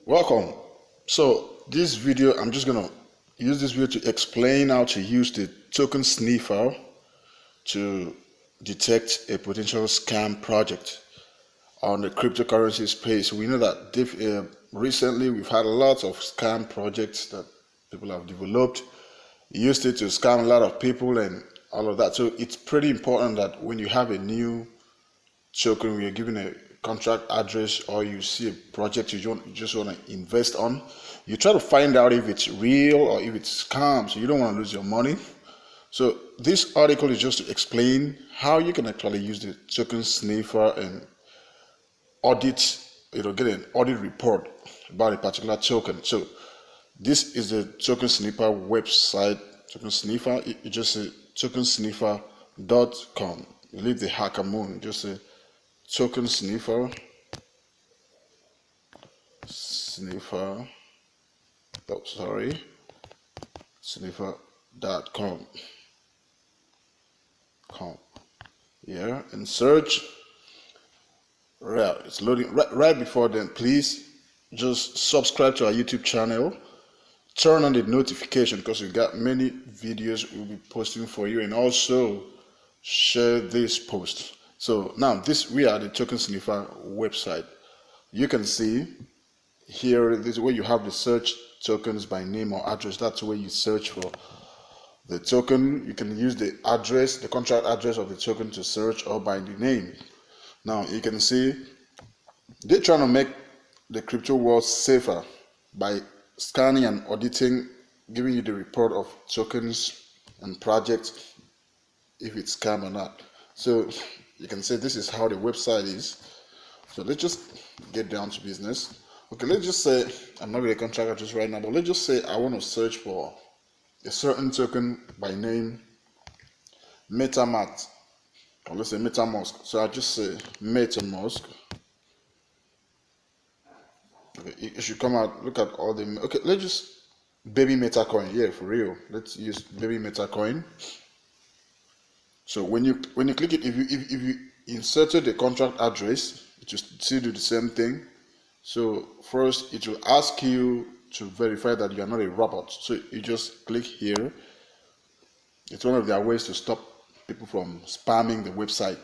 Welcome. So this video, I'm just gonna use this video to explain how to use the token sniffer to detect a potential scam project on the cryptocurrency space. We know that recently we've had lots of scam projects that people have developed, used it to scam a lot of people and all of that. So it's pretty important that when you have a new token, when you're given a contract address or you see a project you just want to invest on, you try to find out if it's real or if it's scam, so you don't want to lose your money. So this article is just to explain how you can actually use the token sniffer and audit, get an audit report about a particular token. So this is the token sniffer website. Token sniffer, you just say tokensniffer.com. You leave the hacker moon, just say token sniffer, sniffer.com. Yeah, and search. Right, it's loading. Right before then, please just subscribe to our YouTube channel. Turn on the notification because we've got many videos we'll be posting for you, and also share this post. So now we are the token sniffer website. You can see here, this is where you have the search tokens by name or address. That's where you search for the token. You can use the address, the contract address of the token to search, or by the name. Now you can see they're trying to make the crypto world safer by scanning and auditing, giving you the report of tokens and projects, if it's scam or not. So you can say this is how the website is. So let's just get down to business. Okay, let's just say I'm not with a contract address right now, but let's just say I want to search for a certain token by name MetaMask, or let's say MetaMask. So I just say MetaMask. Okay, it should come out. Look at all the. Okay, let's just baby MetaCoin. Yeah, for real. Let's use baby MetaCoin. So when you click it, if you inserted the contract address, it will still do the same thing. So first, it will ask you to verify that you are not a robot. So you just click here. It's one of their ways to stop people from spamming the website.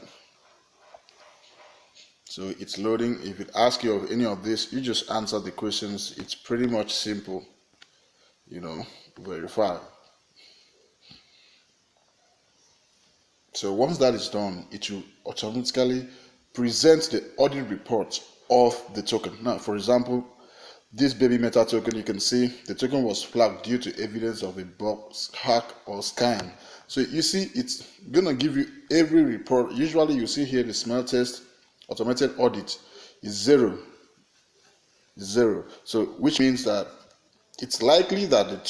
So it's loading. If it asks you of any of this, you just answer the questions. It's pretty much simple, verify. So once that is done, it will automatically present the audit report of the token. Now, for example, this baby meta token, you can see the token was flagged due to evidence of a bug, hack, or scam. So you see, it's gonna give you every report. Usually you see here the smell test automated audit is zero. So which means that it's likely that this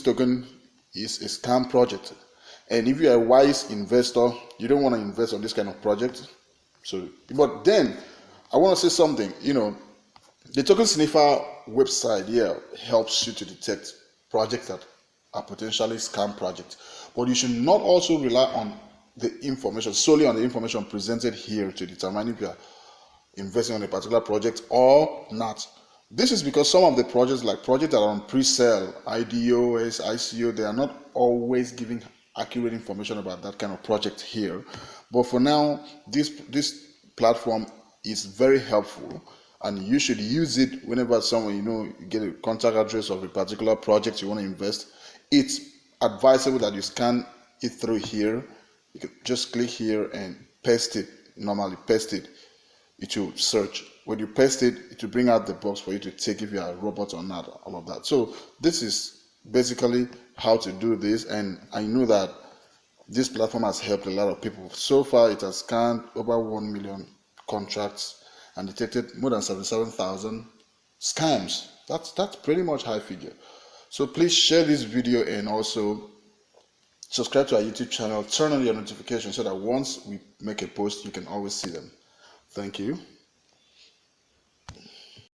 token is a scam project. And if you're a wise investor, you don't want to invest on this kind of project. So, but then I want to say something. The token sniffer website helps you to detect projects that are potentially scam projects. But you should not also rely on the information, solely on the information presented here to determine if you are investing on a particular project or not. This is because some of the projects, like projects that are on pre-sale, IDOs, ICO, they are not always giving accurate information about that kind of project here. But for now, this platform is very helpful, and you should use it whenever someone you get a contact address of a particular project you want to invest. It's advisable that you scan it through here. You can just click here and paste it. Normally paste it. It will search. When you paste it, it will bring out the box for you to take if you are a robot or not, all of that. So this is basically how to do this, and I know that this platform has helped a lot of people. So far, it has scanned over 1 million contracts and detected more than 77,000 scams. That's pretty much high figure. So please share this video and also subscribe to our YouTube channel. Turn on your notifications so that once we make a post, you can always see them. Thank you.